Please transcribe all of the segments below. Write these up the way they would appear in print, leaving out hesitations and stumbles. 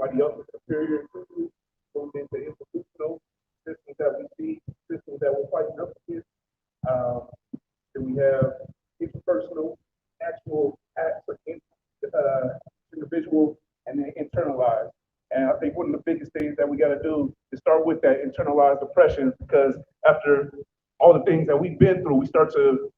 somebody else's superior to move into institutional systems that we see, systems that we're fighting up against. Um, then we have interpersonal, actual acts of individual, and then internalized. And I think one of the biggest things that we got to do is start with that internalized oppression, because after all the things that we've been through, we start to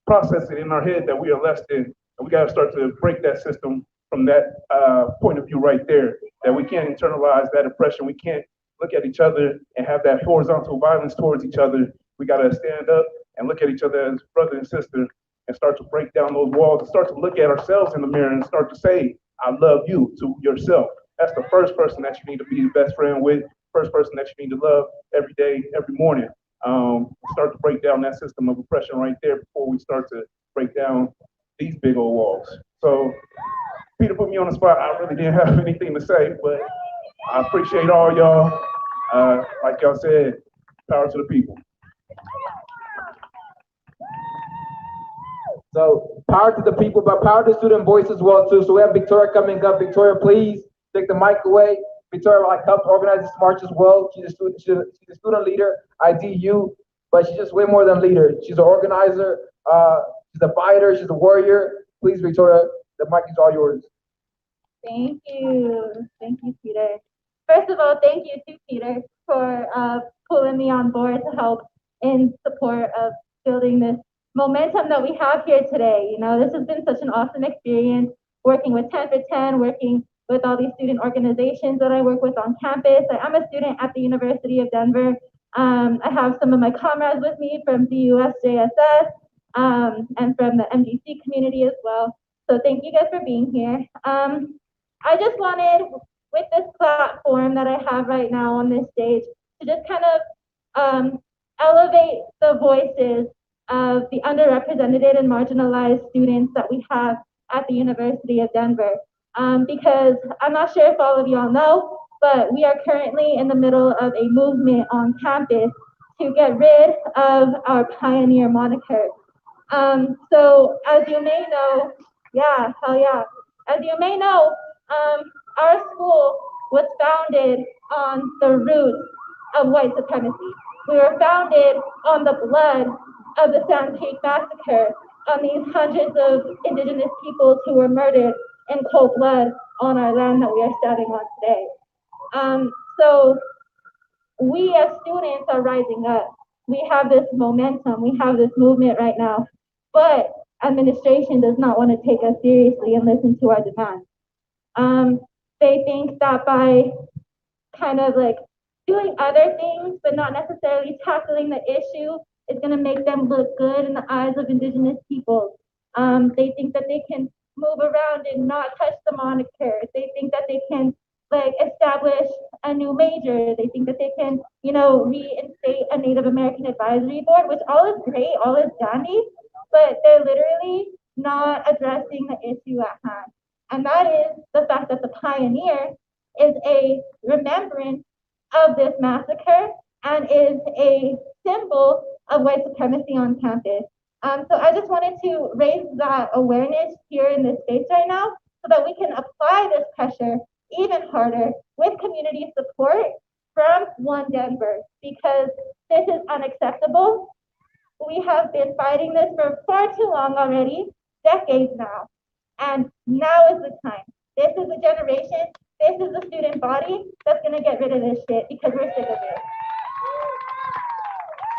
process it in our head that we are less than, and we got to start to break that system from that point of view right there. That we can't internalize that oppression. We can't look at each other and have that horizontal violence towards each other. We got to stand up and look at each other as brother and sister and start to break down those walls and start to look at ourselves in the mirror and start to say, I love you to yourself. That's the first person that you need to be the best friend with, first person that you need to love every day, every morning. Start to break down that system of oppression right there before we start to break down these big old walls. So Peter put me on the spot. I really didn't have anything to say, but I appreciate all y'all. Like y'all said, power to the people. So power to the people, but power to student voice as well too. So we have Victoria coming up. Victoria, please take the mic away. Victoria like helped organize this march as well. She's a student leader, IDU, but she's just way more than a leader. She's an organizer. She's a fighter. She's a warrior. Please, Victoria, the mic is all yours. Thank you, Peter. First of all, thank you to Peter for pulling me on board to help in support of building this momentum that we have here today. You know, this has been such an awesome experience working with 10 for 10, working with all these student organizations that I work with on campus. I'm a student at the University of Denver. I have some of my comrades with me from DUSJSS and from the MDC community as well. So thank you guys for being here. I just wanted, with this platform that I have right now on this stage, to just kind of elevate the voices of the underrepresented and marginalized students that we have at the University of Denver. Because I'm not sure if all of y'all know, but we are currently in the middle of a movement on campus to get rid of our pioneer moniker. So as you may know, as you may know, our school was founded on the roots of white supremacy. We were founded on the blood of the Sand Creek Massacre, on these hundreds of indigenous peoples who were murdered in cold blood on our land that we are standing on today. So we as students are rising up. We have this momentum, we have this movement right now, but administration does not want to take us seriously and listen to our demands. They think that by kind of like doing other things, but not necessarily tackling the issue, is going to make them look good in the eyes of indigenous people. They think that they can move around and not touch the moniker. They think that they can like establish a new major. They think that they can, reinstate a Native American advisory board, which all is great, all is dandy, but they're literally not addressing the issue at hand. And that is the fact that the pioneer is a remembrance of this massacre and is a symbol of white supremacy on campus. So I just wanted to raise that awareness here in this space right now so that we can apply this pressure even harder with community support from One Denver, because this is unacceptable. We have been fighting this for far too long already, decades now. And now is the time. This is the generation, this is the student body that's gonna get rid of this shit because we're sick of it.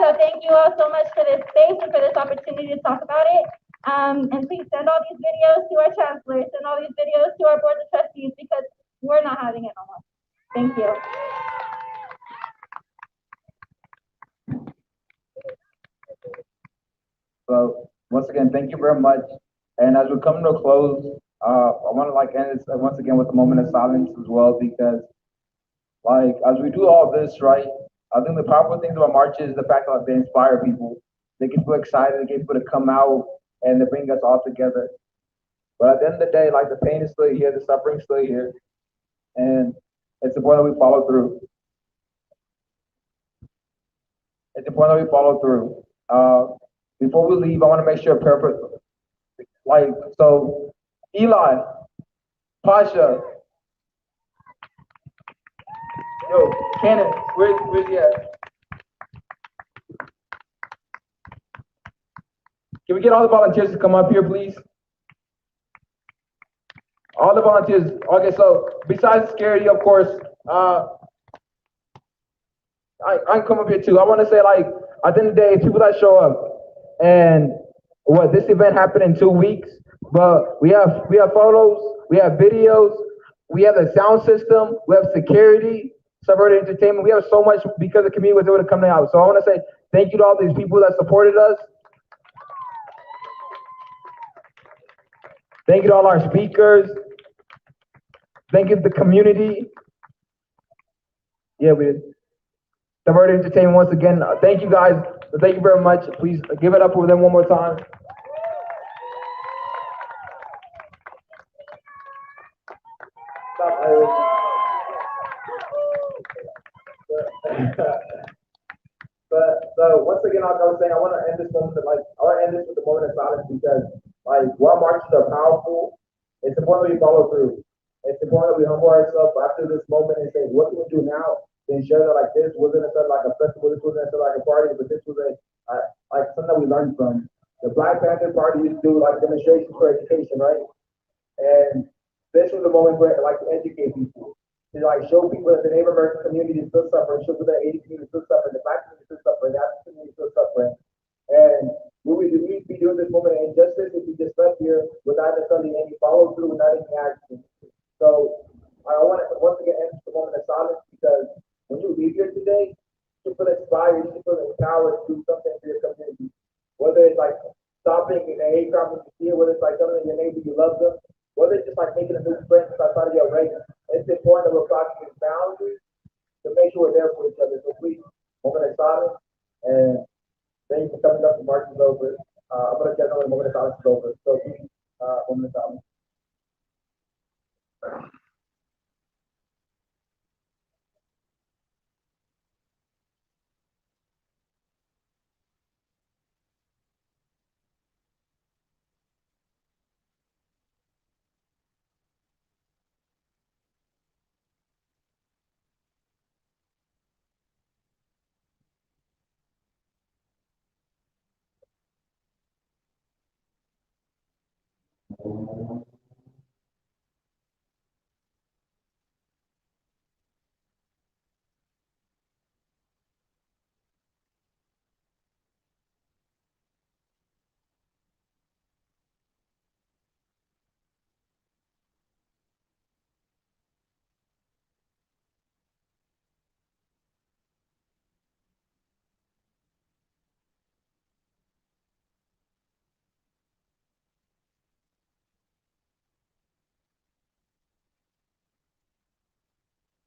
So thank you all so much for this space and for this opportunity to talk about it. And please send all these videos to our chancellor, send all these videos to our board of trustees, because we're not having it no more. Thank you. So once again, thank you very much. And as we come to a close, I want to end this once again with a moment of silence as well, because as we do all this, right, I think the powerful thing about marches is the fact that they inspire people. They get people excited, they get people to come out, and they bring us all together. But at the end of the day, the pain is still here, the suffering is still here, and it's important that we follow through. It's important that we follow through. Before we leave, I want to make sure so Eli, Pasha, Yo, Cannon, where's he at? Can we get all the volunteers to come up here, please? All the volunteers. Okay, so besides security, of course, I can come up here too. I want to say, like, at the end of the day, people that show up, and what this event happened in 2 weeks, but we have photos, we have videos, we have a sound system, we have security, subverted entertainment. We have so much because the community was able to come out. So I want to say thank you to all these people that supported us. Thank you to all our speakers. Thank you to the community. Yeah, we did. Subverted entertainment once again. Thank you guys. Thank you very much. Please give it up for them one more time. So once again, like I was saying, I want to end this moment with a moment of silence because, like, while marches are powerful, it's important that we follow through. It's important that we humble ourselves after this moment and say, what can we do now to ensure that, like, this wasn't necessarily like a festival, this wasn't necessarily like a party, but this was like something that we learned from. The Black Panther Party used to do like demonstrations for education, right? And this was a moment where, like, to educate people, to like show people that the Native American community is still suffering, show people that Asian community is still suffering, the Black community is still suffering, the African community is still suffering. And we need to be doing this moment of injustice if we just left here without necessarily any follow through, without any action. So I want to once again end the moment of silence because when you leave here today, you feel inspired, you feel empowered to do something for your community. Whether it's like stopping a hate crime when you see it, whether it's like telling your neighbor you love them, whether it's just like making a new friend outside of your race. It's important that we're crossing these boundaries to make sure we're there for each other. So please, moment of silence, and thank you for coming up. The march is over. I'm going to get another moment of silence is over. So please, moment of silence.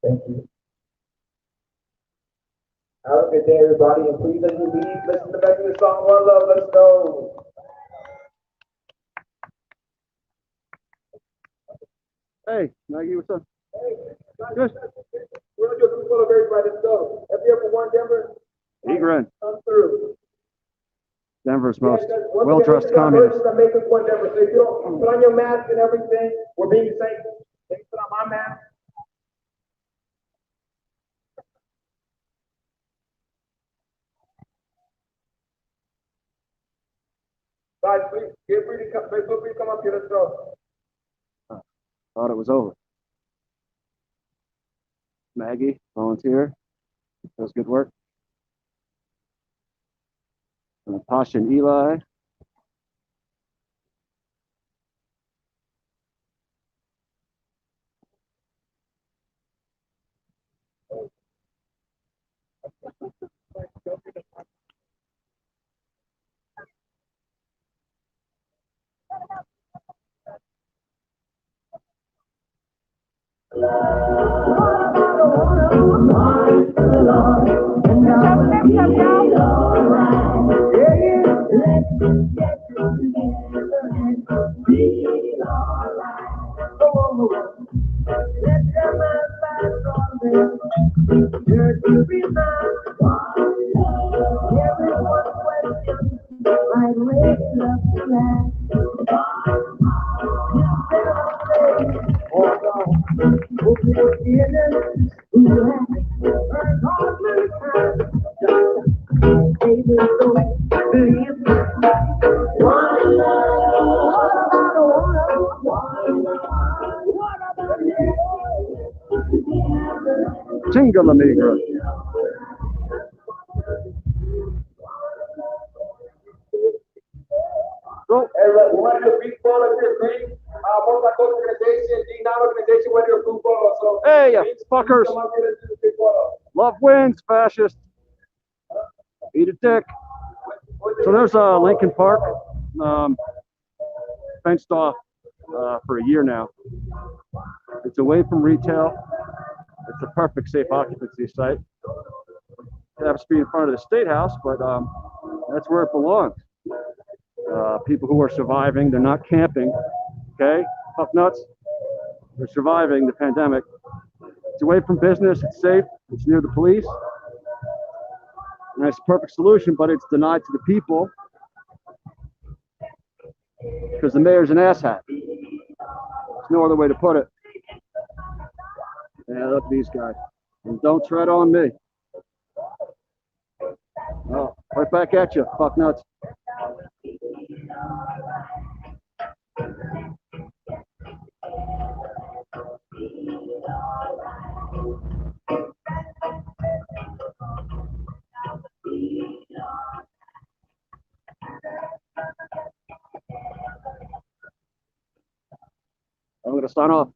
Thank you. Have a good day, everybody, and please, as you leave, listen to back to the song "One Love." Let's go. Hey, Maggie, what's up? Hey, Good. we're gonna do a group photo of everybody. Let's go. If you ever want Denver, Egren, come through. Denver's most Yeah, once well-dressed again, communist. that make us one Denver. So if you don't put on your mask and everything, we're being safe. Let me put on my mask. Guys, please, feel free to come up here. Let's go. Thought it was over. Maggie, volunteer, does good work. And Pasha and Eli. Chinga la negra. So, Hey, we want to do a brief poll if you agree. Multi-cultural organization, D9 organization, whether you're group photo. So, hey, you please fuckers. come up here and do a big photo. Love wins, fascist. Eat a dick. So there's Lincoln Park, fenced off for a year now. It's away from retail. It's a perfect safe occupancy site. It happens to be in front of the State House, but that's where it belongs. People who are surviving, they're not camping, okay? Fuck nuts. They're surviving the pandemic. It's away from business, it's safe, it's near the police. And it's a perfect solution, but it's denied to the people because the mayor's an asshat. There's no other way to put it. Yeah, look at these guys. And don't tread on me. Oh, right back at you, fuck nuts. I'm going to sign off.